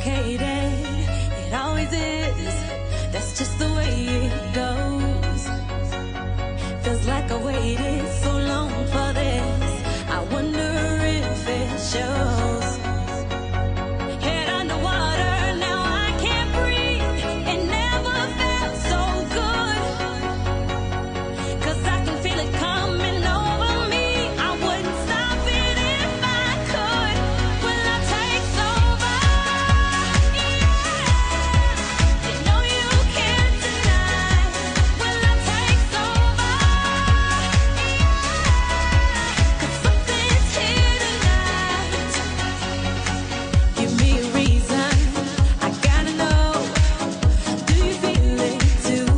complicated. It always is. That's just the way it goes. Feels like I waited so long for this. I wonder if it shows. Head underwater, now I can't breathe. It never felt so good. 'Cause I can feel it coming over me. I wouldn't stop it if I could. Will love takes over? Yeah. You know you can't deny. Will love takes over? Yeah. 'Cause something's here tonight. Give me a reason. I gotta know. Do you feel it too?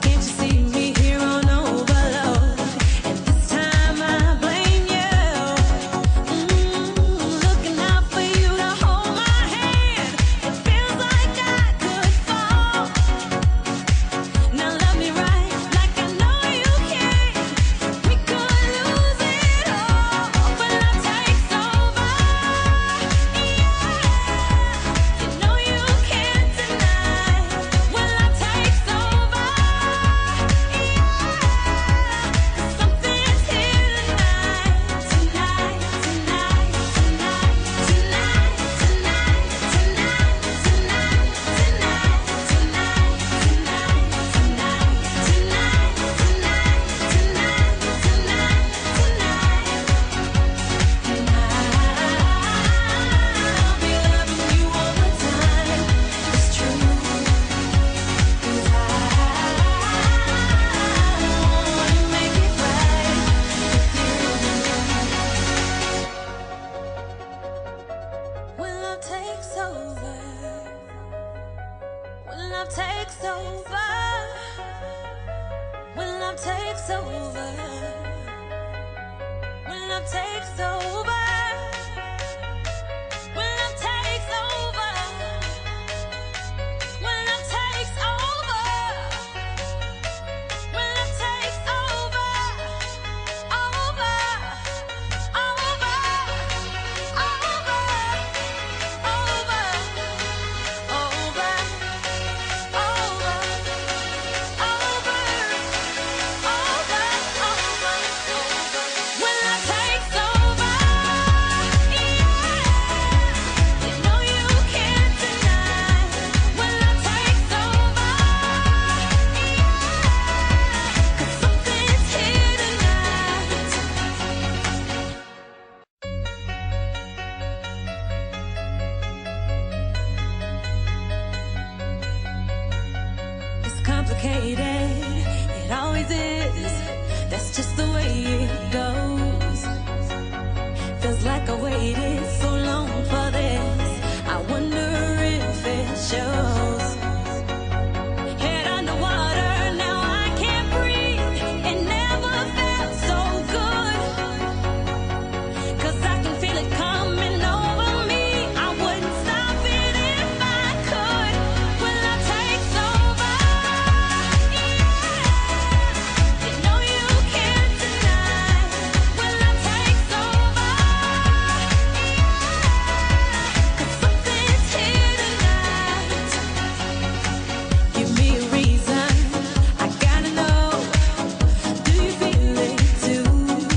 Can't you see me here on overload? And this time I blame you. Looking out for you to hold my hand. It feels like I could fall. Now love me right, like I know you can. We could lose it all, but love takes over. Yeah, you know you can't deny. When love takes over. Something's here tonight, tonight, tonight, tonight, tonight, tonight, tonight, tonight, tonight, I'll be loving you all the time. It's true. 'Cause I wanna make it right with you. When love takes over, when love takes over, when love takes over.